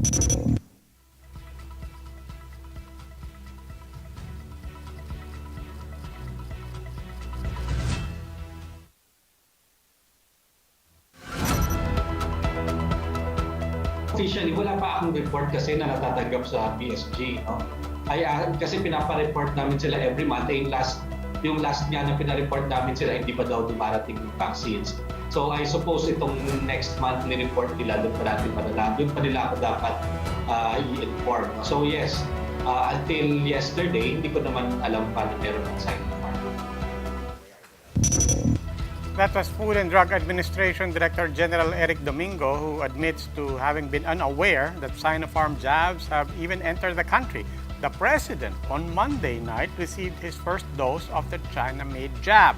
Officially, wala pa akong report kasi na natatanggap sa PSG. No? Kasi pinapa-report namin sila every month. Yung last nga na pinareport namin sila, hindi pa daw dumarating yung vaccines. So I suppose itong next monthly report nila, doon pa natin malalaman. Doon pa nila ako dapat i-inform. So yes, until yesterday, hindi ko naman alam paano meron ng Sinopharm. That was Food and Drug Administration Director General Eric Domingo, who admits to having been unaware that Sinopharm jabs have even entered the country. The president on Monday night received his first dose of the China-made jab.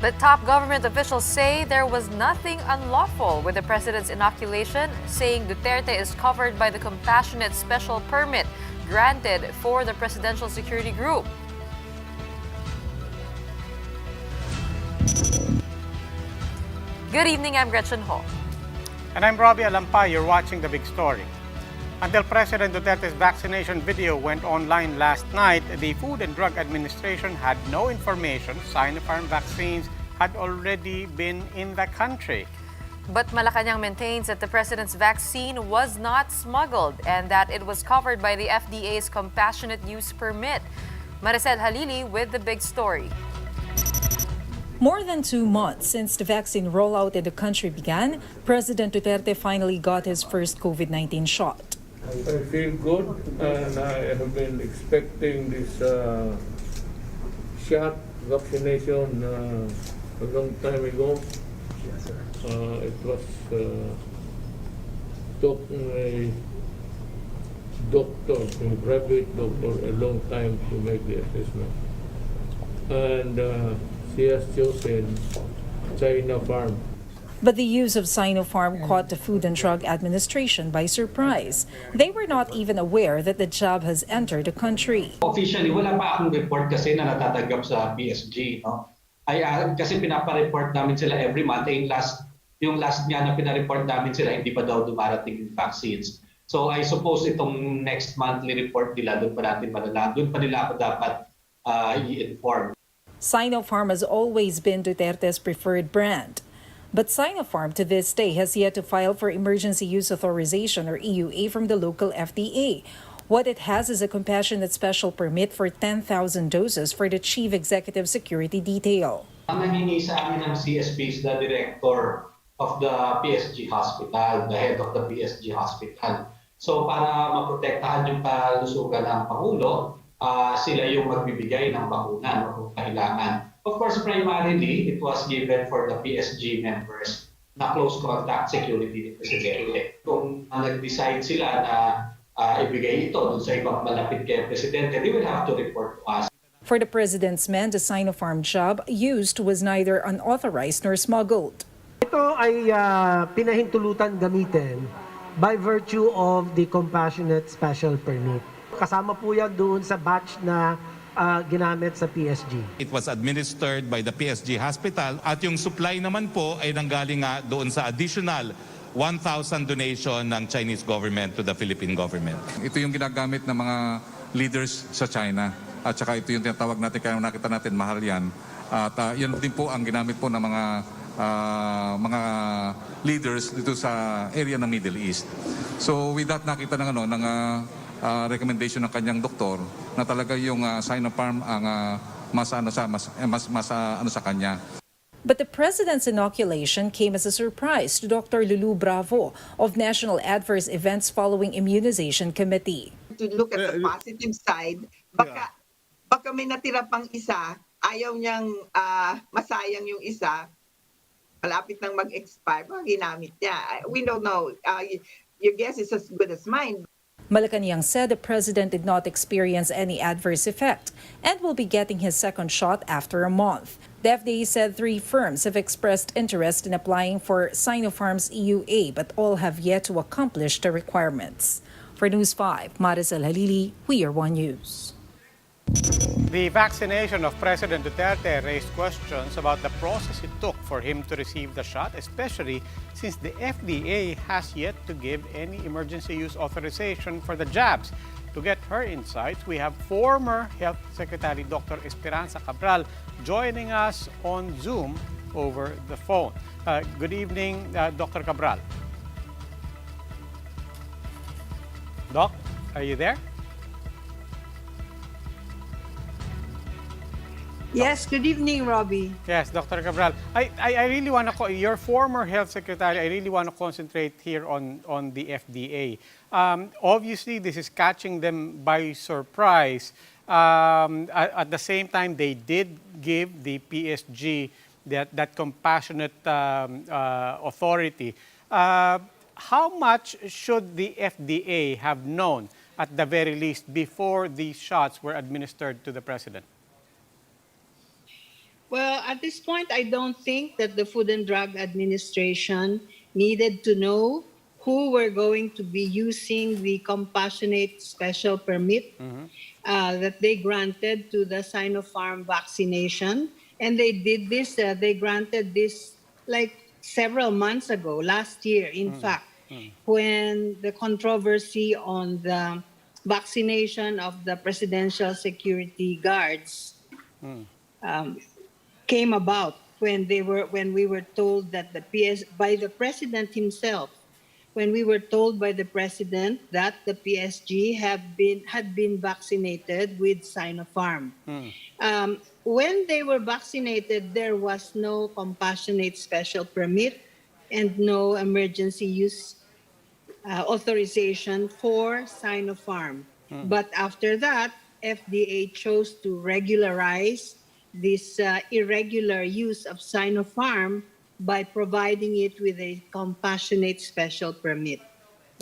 The top government officials say there was nothing unlawful with the president's inoculation, saying Duterte is covered by the compassionate special permit granted for the Presidential Security Group. Good evening, I'm Gretchen Ho. And I'm Robbie Alampay. You're watching The Big Story. Until President Duterte's vaccination video went online last night, the Food and Drug Administration had no information Sinopharm vaccines had already been in the country. But Malacanang maintains that the president's vaccine was not smuggled and that it was covered by the FDA's compassionate use permit. Maricel Halili with The Big Story. More than 2 months since the vaccine rollout in the country began, President Duterte finally got his first COVID-19 shot. I feel good, and I have been expecting this shot vaccination a long time ago. It was took my doctor, my private doctor, a long time to make the assessment. And he has chosen Sinopharm. But the use of Sinopharm caught the Food and Drug Administration by surprise. They were not even aware that the jab has entered the country. Officially, wala pa akong report kasi na natatanggap sa PSG. No? Kasi pinapa-report namin sila every month. Yung last nga na pinareport namin sila, hindi pa daw dumarating yung vaccines. So I suppose itong next monthly report nila, doon pa natin malalaman. Doon pa nila ako dapat i-inform. Sinopharm has always been Duterte's preferred brand. But Sinopharm to this day has yet to file for Emergency Use Authorization or EUA from the local FDA. What it has is a compassionate special permit for 10,000 doses for the Chief Executive Security Detail. Ang nangingi sa amin ng CSP is the director of the PSG Hospital, the head of the PSG Hospital. So para maprotektahan yung kalusugan ng Pangulo, sila yung magbibigay ng bakuna kung kailangan. Of course, primarily, it was given for the PSG members na close contact security ni Presidente. Kung nag-decide sila na ibigay ito dun sa ibang malapit kay Presidente, they will have to report to us. For the president's men, the Sinopharm jab used was neither unauthorized nor smuggled. Ito ay pinahintulutan gamitin by virtue of the compassionate special permit. Kasama po yan doon sa batch na ginamit sa PSG. It was administered by the PSG Hospital at yung supply naman po ay nanggaling nga doon sa additional 1,000 donation ng Chinese government to the Philippine government. Ito yung ginagamit ng mga leaders sa China at saka ito yung tinatawag natin, kaya nakita natin mahal yan. At yan din po ang ginamit po ng mga leaders dito sa area ng Middle East. So with that nakita ng recommendation ng kanyang doktor na talaga yung Sinopharm ang mas sa kanya. But the president's inoculation came as a surprise to Dr. Lulu Bravo of National Adverse Events Following Immunization Committee. To look at the positive side, baka may natira pang isa, ayaw niyang masayang yung isa, malapit nang mag-expire, ginamit niya. We don't know. Your guess is as good as mine. Malacanang said the president did not experience any adverse effect and will be getting his second shot after a month. The FDA said 3 firms have expressed interest in applying for Sinopharm's EUA, but all have yet to accomplish the requirements. For News 5, Maricel Halili, We Are One News. The vaccination of President Duterte raised questions about the process it took for him to receive the shot, especially since the FDA has yet to give any emergency use authorization for the jabs. To get her insights, we have former Health Secretary Dr. Esperanza Cabral joining us on Zoom over the phone. Good evening, Dr. Cabral. Doc, are you there? Yes, good evening, Robbie. Yes, Dr. Cabral. I really want to, your former health secretary, I really want to concentrate here on the FDA. Obviously, this is catching them by surprise. At the same time, they did give the PSG that compassionate authority. How much should the FDA have known, at the very least, before these shots were administered to the president? Well, at this point, I don't think that the Food and Drug Administration needed to know who were going to be using the compassionate special permit that they granted to the Sinopharm vaccination. And they did this, they granted this like several months ago, last year, in fact, when the controversy on the vaccination of the presidential security guards came about, when we were told that by the president himself, when we were told by the president that the PSG had been vaccinated with Sinopharm. When they were vaccinated, there was no compassionate special permit and no emergency use authorization for Sinopharm. But after that, FDA chose to regularize this irregular use of Sinopharm by providing it with a compassionate special permit.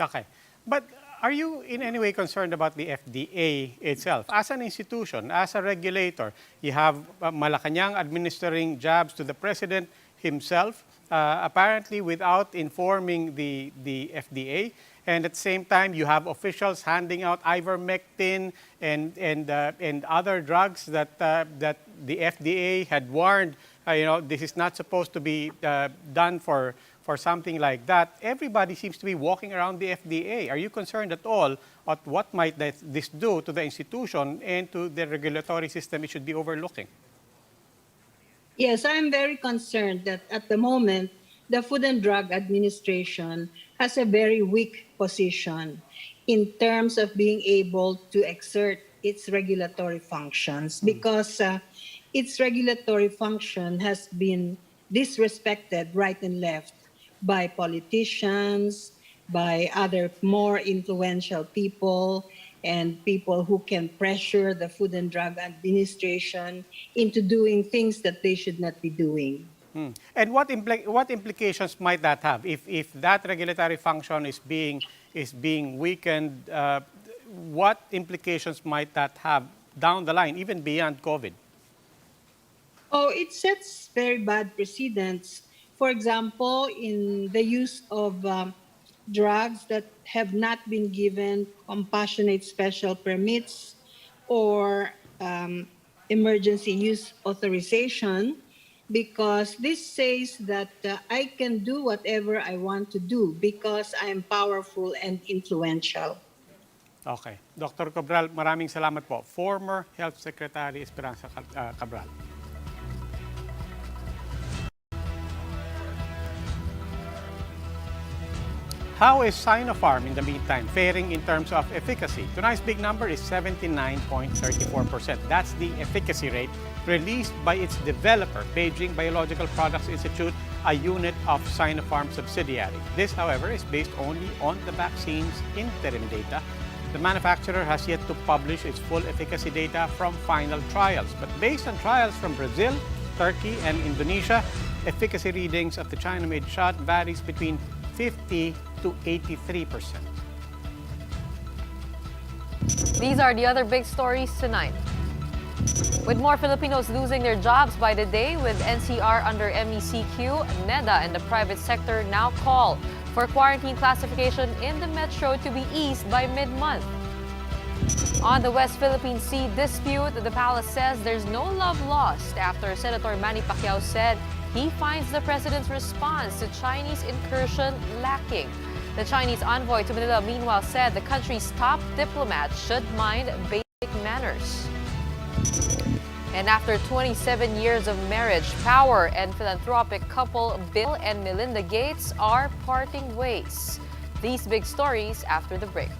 Okay. But are you in any way concerned about the FDA itself? As an institution, as a regulator, you have Malacanang administering jabs to the president himself, apparently without informing the FDA. And at the same time, you have officials handing out ivermectin and other drugs that the FDA had warned, this is not supposed to be done for something like that. Everybody seems to be walking around the FDA. Are you concerned at all at what might this do to the institution and to the regulatory system it should be overlooking? Yes, I'm very concerned that at the moment, the Food and Drug Administration has a very weak position in terms of being able to exert its regulatory functions, because its regulatory function has been disrespected right and left by politicians, by other more influential people, and people who can pressure the Food and Drug Administration into doing things that they should not be doing. And what implications might that have if that regulatory function is being weakened? What implications might that have down the line, even beyond COVID? Oh, it sets very bad precedents. For example, in the use of drugs that have not been given compassionate special permits or emergency use authorization, because this says that I can do whatever I want to do because I am powerful and influential. Okay. Dr. Cabral, maraming salamat po. Former Health Secretary Esperanza Cabral. How is Sinopharm in the meantime faring in terms of efficacy? Tonight's big number is 79.34%. That's the efficacy rate released by its developer, Beijing Biological Products Institute, a unit of Sinopharm subsidiary. This, however, is based only on the vaccine's interim data. The manufacturer has yet to publish its full efficacy data from final trials. But based on trials from Brazil, Turkey, and Indonesia, efficacy readings of the China-made shot varies between 50 to 83%. These are the other big stories tonight. With more Filipinos losing their jobs by the day with NCR under MECQ, NEDA and the private sector now call for quarantine classification in the metro to be eased by mid-month. On the West Philippine Sea dispute, the palace says there's no love lost after Senator Manny Pacquiao said he finds the president's response to Chinese incursion lacking. The Chinese envoy to Manila, meanwhile, said the country's top diplomat should mind basic manners. And after 27 years of marriage, power and philanthropic couple Bill and Melinda Gates are parting ways. These big stories after the break.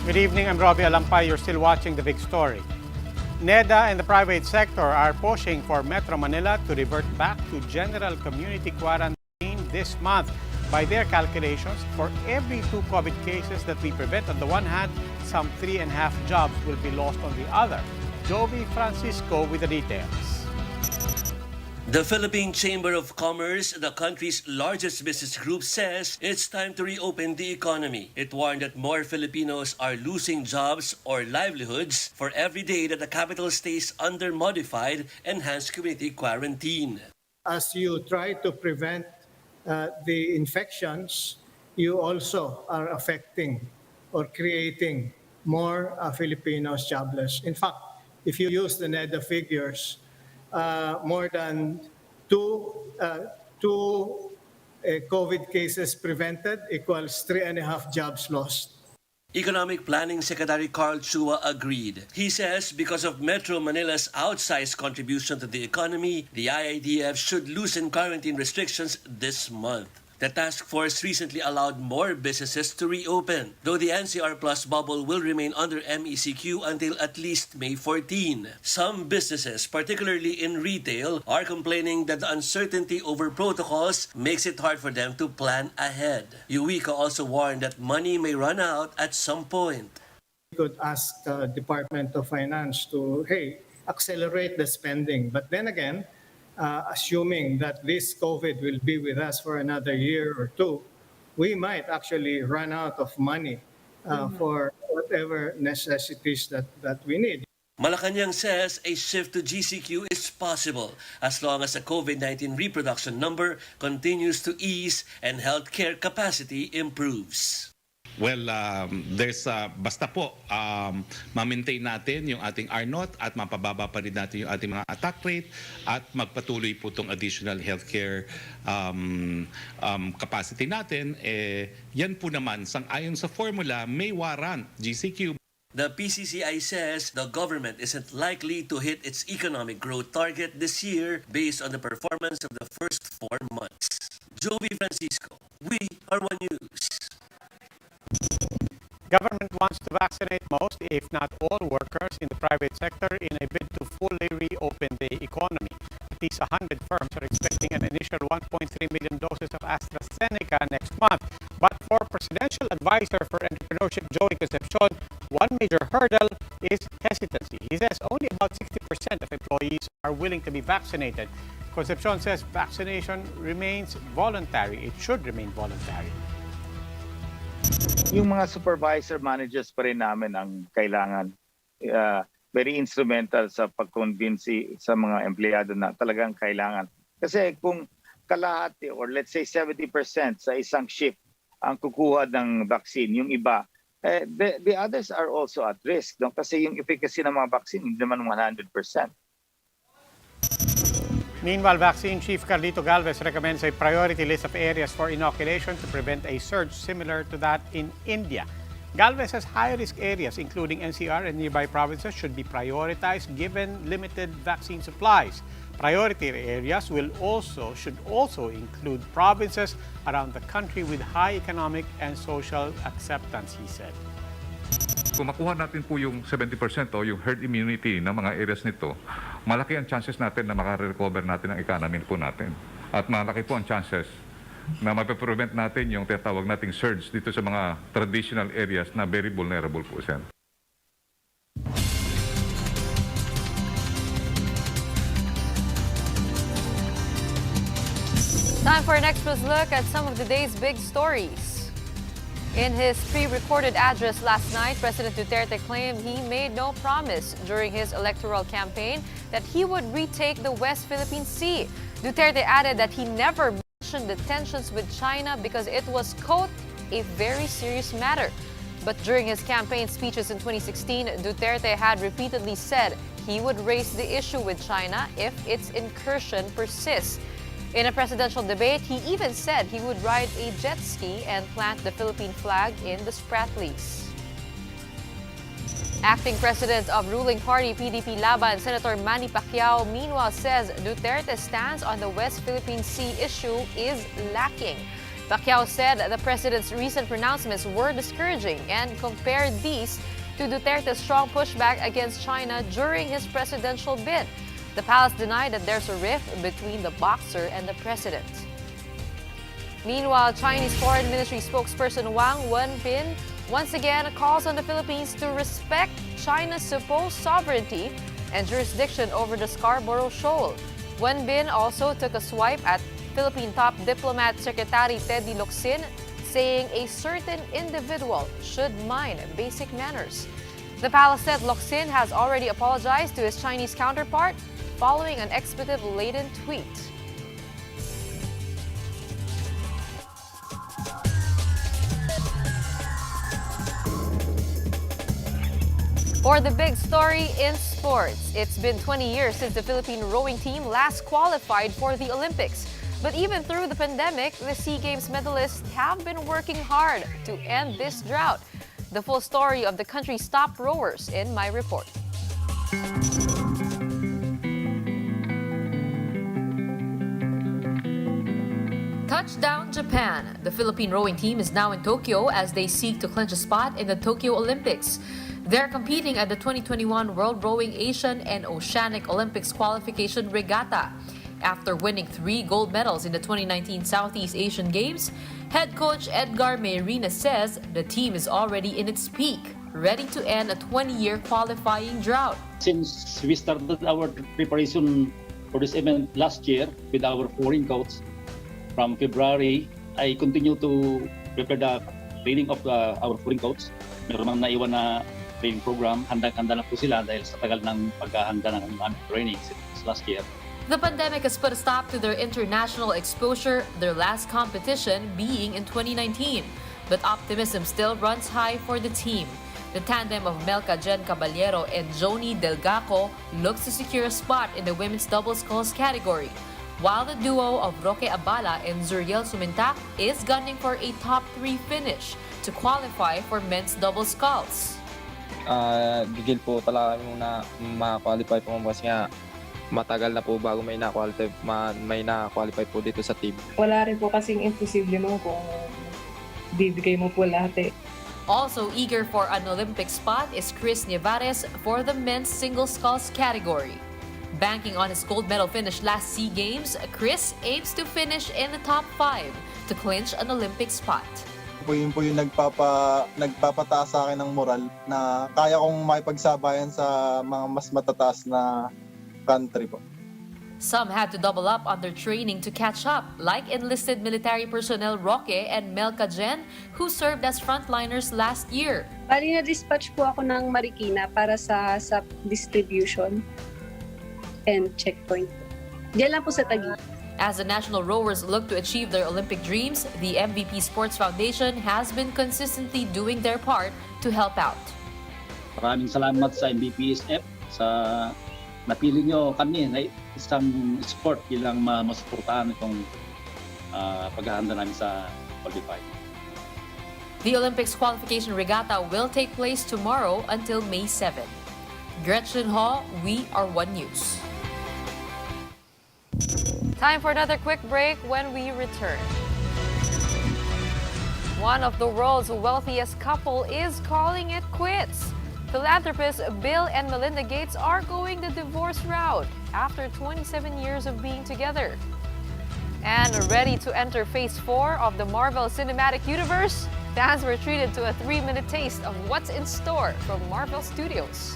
Good evening, I'm Robbie Alampay. You're still watching The Big Story. NEDA and the private sector are pushing for Metro Manila to revert back to general community quarantine this month. By their calculations, for every 2 COVID cases that we prevent on the one hand, some 3.5 jobs will be lost on the other. Jovi Francisco with the details. The Philippine Chamber of Commerce, the country's largest business group, says it's time to reopen the economy. It warned that more Filipinos are losing jobs or livelihoods for every day that the capital stays under modified enhanced community quarantine. As you try to prevent the infections, you also are affecting or creating more Filipinos jobless. In fact, if you use the NEDA figures, more than two COVID cases prevented equals 3.5 jobs lost. Economic Planning Secretary Carl Chua agreed. He says because of Metro Manila's outsized contribution to the economy, the IITF should loosen quarantine restrictions this month. The task force recently allowed more businesses to reopen, though the NCR Plus bubble will remain under MECQ until at least May 14. Some businesses, particularly in retail, are complaining that the uncertainty over protocols makes it hard for them to plan ahead. Eureka also warned that money may run out at some point. You could ask the Department of Finance to, accelerate the spending. But then again, assuming that this COVID will be with us for another year or two, we might actually run out of money for whatever necessities that we need. Malacanang says a shift to GCQ is possible as long as the COVID-19 reproduction number continues to ease and healthcare capacity improves. Well, basta po ma-maintain natin yung ating R0 at mapababa pa rin natin yung ating mga attack rate at magpatuloy po itong additional healthcare capacity natin. Yan po naman, sang-ayon sa formula, may warrant GCQ. The PCCI says the government isn't likely to hit its economic growth target this year based on the performance of the first 4 months. Jovi Francisco, We Are One News. Government wants to vaccinate most, if not all, workers in the private sector in a bid to fully reopen the economy. At least 100 firms are expecting an initial 1.3 million doses of AstraZeneca next month. But for Presidential Advisor for Entrepreneurship, Joey Concepcion, one major hurdle is hesitancy. He says only about 60% of employees are willing to be vaccinated. Concepcion says vaccination remains voluntary. It should remain voluntary. Yung mga supervisor managers pa rin namin ang kailangan very instrumental sa pag-convince sa mga empleyado na talagang kailangan. Kasi kung kalahati or let's say 70% sa isang shift ang kukuha ng vaccine, yung iba, the others are also at risk. No? Kasi yung efficacy ng mga vaccine hindi naman 100%. Meanwhile, Vaccine Chief Carlito Galvez recommends a priority list of areas for inoculation to prevent a surge similar to that in India. Galvez says high-risk areas, including NCR and nearby provinces, should be prioritized given limited vaccine supplies. Priority areas should also include provinces around the country with high economic and social acceptance, he said. Kung makuha natin po yung 70% o yung herd immunity ng mga areas nito, malaki ang chances natin na makarecover natin ang economy po natin. At malaki po ang chances na mapaprevent natin yung tinatawag nating surge dito sa mga traditional areas na very vulnerable po siya. Time for an extra's look at some of the day's big stories. In his pre-recorded address last night, President Duterte claimed he made no promise during his electoral campaign that he would retake the West Philippine Sea. Duterte added that he never mentioned the tensions with China because it was, quote, a very serious matter. But during his campaign speeches in 2016, Duterte had repeatedly said he would raise the issue with China if its incursion persists. In a presidential debate, he even said he would ride a jet ski and plant the Philippine flag in the Spratlys. Acting president of ruling party PDP Laban, Senator Manny Pacquiao, meanwhile says Duterte's stance on the West Philippine Sea issue is lacking. Pacquiao said the president's recent pronouncements were discouraging and compared these to Duterte's strong pushback against China during his presidential bid. The palace denied that there's a rift between the boxer and the president. Meanwhile, Chinese Foreign Ministry spokesperson Wang Wenbin once again calls on the Philippines to respect China's supposed sovereignty and jurisdiction over the Scarborough Shoal. Wenbin also took a swipe at Philippine top diplomat Secretary Teddy Locsin, saying a certain individual should mind basic manners. The palace said Locsin has already apologized to his Chinese counterpart following an expletive-laden tweet. For the big story in sports, it's been 20 years since the Philippine rowing team last qualified for the Olympics. But even through the pandemic, the SEA Games medalists have been working hard to end this drought. The full story of the country's top rowers in my report. Touchdown Japan. The Philippine rowing team is now in Tokyo as they seek to clinch a spot in the Tokyo Olympics. They're competing at the 2021 World Rowing Asian and Oceanic Olympics Qualification Regatta. After winning 3 gold medals in the 2019 Southeast Asian Games, head coach Edgar Mayrina says the team is already in its peak, ready to end a 20-year qualifying drought. Since we started our preparation for this event last year with our foreign coach, from February, I continue to prepare the training of our foreign coach. Meron mang naiwan na training program, handang-handa na po sila dahil sa tagal ng paghahanda ng aming training since last year. The pandemic has put a stop to their international exposure, their last competition being in 2019. But optimism still runs high for the team. The tandem of Melka Jen Caballero and Joni Delgaco looks to secure a spot in the women's double sculls category, while the duo of Roque Abala and Zuriel Sumintak is gunning for a top 3 finish to qualify for men's double sculls. Gigil po talaga muna ma-qualify po kasi nga matagal na po bago may na-qualify po dito sa team. Wala rin po kasing imposible mo kung bibigay mo po lahat eh. Also eager for an Olympic spot is Chris Nievares for the men's single sculls category. Banking on his gold medal finish last SEA Games, Chris aims to finish in the top 5 to clinch an Olympic spot. Yun po yung nagpapataas sa akin ng moral na kaya kong makipagsabayan sa mga mas matataas na country po. Some had to double up on their training to catch up, like enlisted military personnel Roque and Melka Jen, who served as frontliners last year. Bali na-dispatch po ako ng Marikina para sa distribution and checkpoint. Diyan lang po sa Taguig. As the national rowers look to achieve their Olympic dreams, the MVP Sports Foundation has been consistently doing their part to help out. Maraming salamat sa MVPSF sa napili nyo kami na isang sport bilang masuportahan itong paghahanda namin sa qualify. The Olympics qualification regatta will take place tomorrow until May 7. Gretchen Ho, We Are One News. Time for another quick break. When we return, one of the world's wealthiest couple is calling it quits. Philanthropists Bill and Melinda Gates are going the divorce route after 27 years of being together. And ready to enter Phase 4 of the Marvel Cinematic Universe, fans were treated to a 3-minute taste of what's in store from Marvel Studios.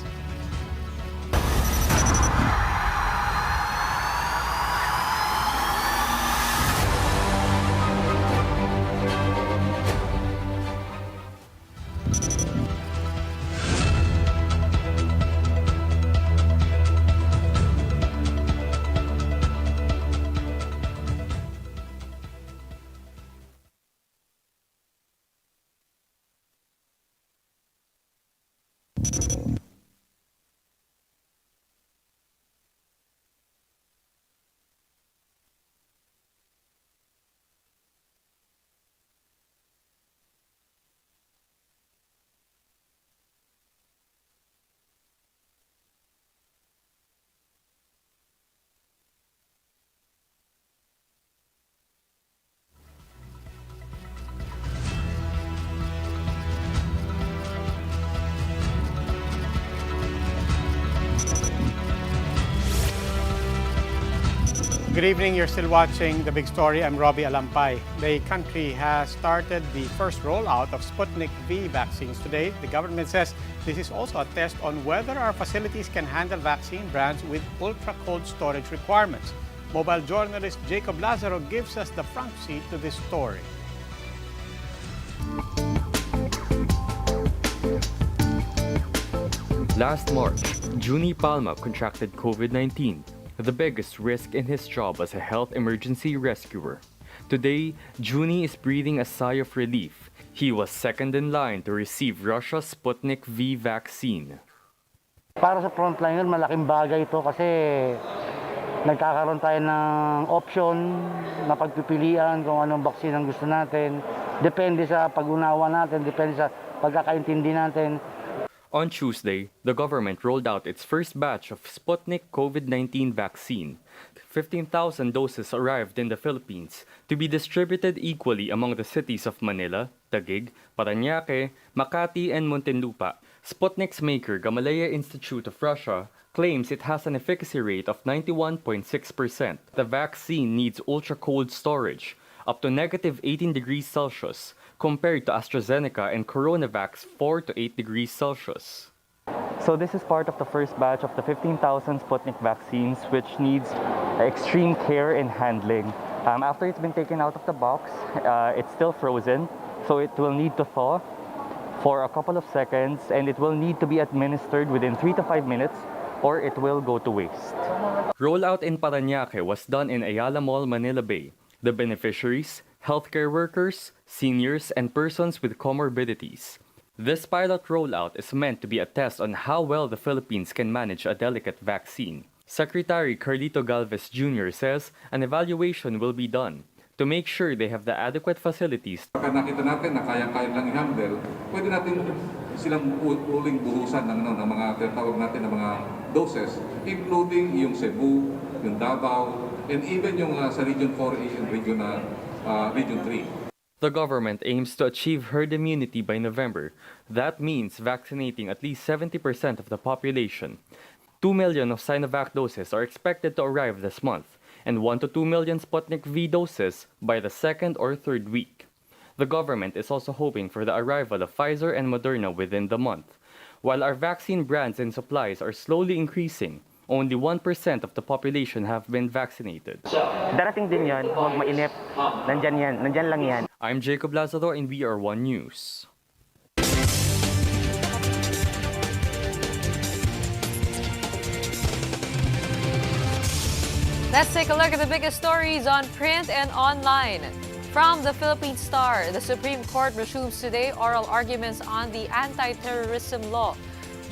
Good evening. You're still watching The Big Story. I'm Robbie Alampay. The country has started the first rollout of Sputnik V vaccines today. The government says this is also a test on whether our facilities can handle vaccine brands with ultra-cold storage requirements. Mobile journalist Jacob Lazaro gives us the front seat to this story. Last March, Juni Palma contracted COVID-19, the biggest risk in his job as a health emergency rescuer. Today, Juni is breathing a sigh of relief. He was second in line to receive Russia's Sputnik V vaccine. Para sa frontliner, malaking bagay ito kasi nagkakaroon tayo ng option na pagpipilian kung anong vaccine ang gusto natin. Depende sa pag-unawa natin, depende sa pagkakaintindi natin. On Tuesday, the government rolled out its first batch of Sputnik COVID-19 vaccine. 15,000 doses arrived in the Philippines to be distributed equally among the cities of Manila, Taguig, Parañaque, Makati, and Muntinlupa. Sputnik's maker, Gamaleya Institute of Russia, claims it has an efficacy rate of 91.6%. The vaccine needs ultra-cold storage, up to -18 degrees Celsius, compared to AstraZeneca and Coronavac 4 to 8 degrees Celsius. So this is part of the first batch of the 15,000 Sputnik vaccines, which needs extreme care in handling. After it's been taken out of the box, it's still frozen, so it will need to thaw for a couple of seconds, and it will need to be administered within 3 to 5 minutes, or it will go to waste. Rollout in Parañaque was done in Ayala Mall, Manila Bay. The beneficiaries, healthcare workers, seniors, and persons with comorbidities. This pilot rollout is meant to be a test on how well the Philippines can manage a delicate vaccine. Secretary Carlito Galvez Jr. says an evaluation will be done to make sure they have the adequate facilities. Pagka nakita natin na kaya-kaya lang i-handle, pwede natin silang uling buhusan ng mga tinatawag natin ng mga doses, including yung Cebu, yung Davao, and even yung sa Region 4A and Region 3. The government aims to achieve herd immunity by November. That means vaccinating at least 70% of the population. 2 million of Sinovac doses are expected to arrive this month, and 1 to 2 million Sputnik V doses by the second or third week. The government is also hoping for the arrival of Pfizer and Moderna within the month. While our vaccine brands and supplies are slowly increasing, only 1% of the population have been vaccinated. Darating din yan, huwag mainip. Nandyan lang yan. I'm Jacob Lazaro and we are One News. Let's take a look at the biggest stories on print and online. From the Philippine Star, the Supreme Court resumes today oral arguments on the anti-terrorism law.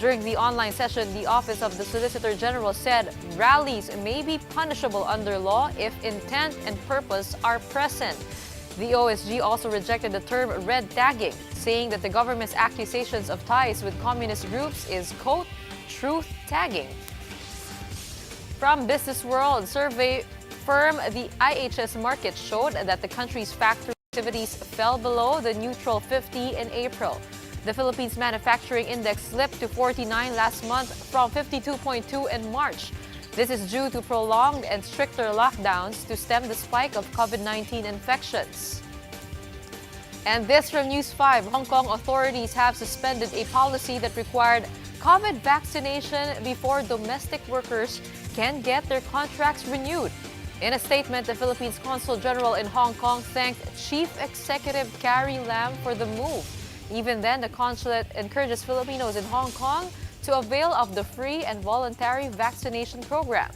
During the online session, the Office of the Solicitor General said rallies may be punishable under law if intent and purpose are present. The OSG also rejected the term red tagging, saying that the government's accusations of ties with communist groups is, quote, truth tagging. From Business World, survey firm the IHS Markit showed that the country's factory activities fell below the neutral 50 in April. The Philippines Manufacturing Index slipped to 49 last month from 52.2 in March. This is due to prolonged and stricter lockdowns to stem the spike of COVID-19 infections. And this from News 5, Hong Kong authorities have suspended a policy that required COVID vaccination before domestic workers can get their contracts renewed. In a statement, the Philippines Consul General in Hong Kong thanked Chief Executive Carrie Lam for the move. Even then, the consulate encourages Filipinos in Hong Kong to avail of the free and voluntary vaccination program.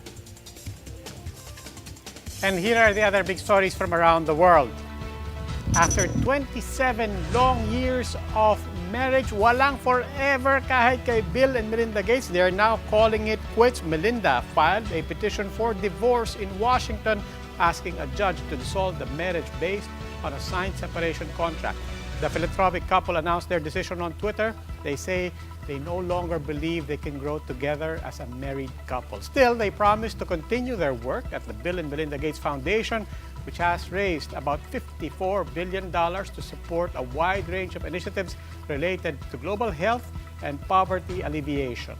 And here are the other big stories from around the world. After 27 long years of marriage, walang forever kahit kay Bill and Melinda Gates. They are now calling it quits. Melinda filed a petition for divorce in Washington, asking a judge to dissolve the marriage based on a signed separation contract. The philanthropic couple announced their decision on Twitter. They say they no longer believe they can grow together as a married couple. Still, they promise to continue their work at the Bill and Melinda Gates Foundation, which has raised about $54 billion to support a wide range of initiatives related to global health and poverty alleviation.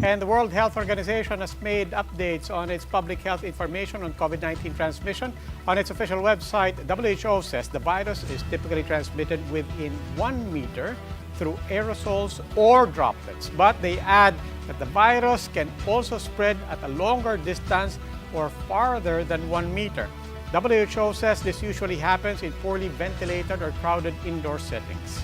And the World Health Organization has made updates on its public health information on COVID-19 transmission. On its official website, WHO says the virus is typically transmitted within 1 meter through aerosols or droplets. But they add that the virus can also spread at a longer distance or farther than 1 meter. WHO says this usually happens in poorly ventilated or crowded indoor settings.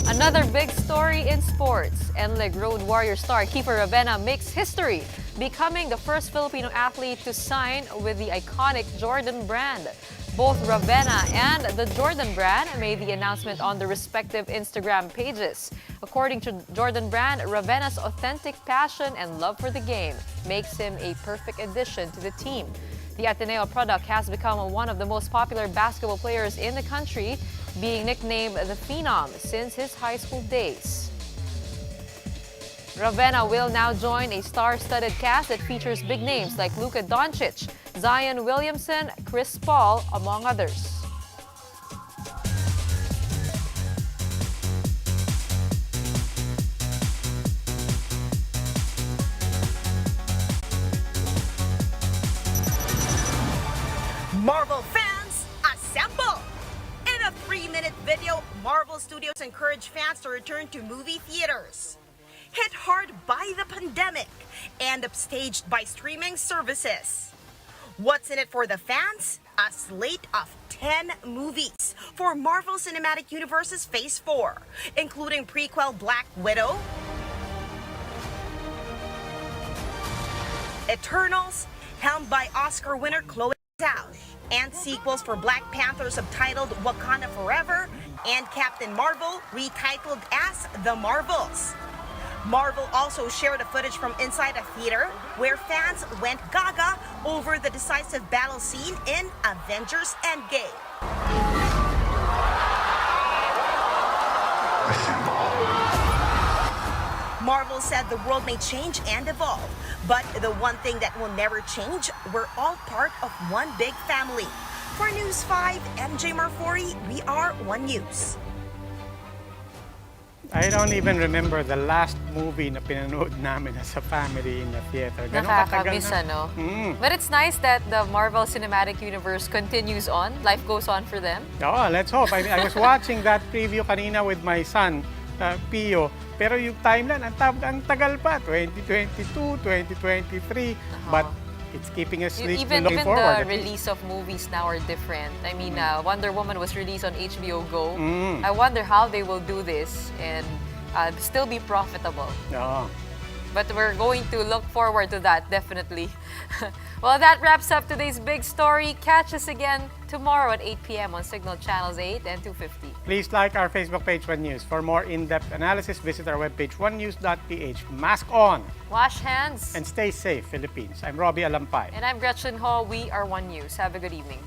Another big story in sports. NLEG Road Warrior star Kiefer Ravena makes history, becoming the first Filipino athlete to sign with the iconic Jordan brand. Both Ravena and the Jordan brand made the announcement on their respective Instagram pages. According to Jordan brand, Ravena's authentic passion and love for the game makes him a perfect addition to the team. The Ateneo product has become one of the most popular basketball players in the country, being nicknamed the Phenom since his high school days. Ravena will now join a star-studded cast that features big names like Luka Doncic, Zion Williamson, Chris Paul, among others. Marvel fans, assemble! In a 3-minute video, Marvel Studios encourage fans to return to movie theaters. Hit hard by the pandemic and upstaged by streaming services. What's in it for the fans? A slate of 10 movies for Marvel Cinematic Universe's Phase 4, including prequel Black Widow, Eternals, helmed by Oscar winner Chloe Zhao, and sequels for Black Panther subtitled Wakanda Forever and Captain Marvel retitled as The Marvels. Marvel also shared a footage from inside a theater where fans went gaga over the decisive battle scene in Avengers Endgame. Marvel said the world may change and evolve, but the one thing that will never change, we're all part of one big family. For News 5, MJ Marfori, we are One News. I don't even remember the last movie na pinanood namin as a family in the theater. Ganun katagal Nakakamiss, na. ano? But it's nice that the Marvel Cinematic Universe continues on. Life goes on for them. Oh, let's hope. I was watching that preview kanina with my son, Pio. Pero yung timeline, ang tagal pa. 2022, 2023. But it's keeping us Even looking forward. the release of movies now are different. I mean, Wonder Woman was released on HBO Go. I wonder how they will do this and still be profitable. Oo. But we're going to look forward to that, definitely. Well, that wraps up today's big story. Catch us again tomorrow at 8 p.m. on Signal Channels 8 and 250. Please like our Facebook page, One News. For more in-depth analysis, visit our webpage, onenews.ph. Mask on Wash hands. and stay safe, Philippines. I'm Robbie Alampay. And I'm Gretchen Ho. We are One News. Have a good evening.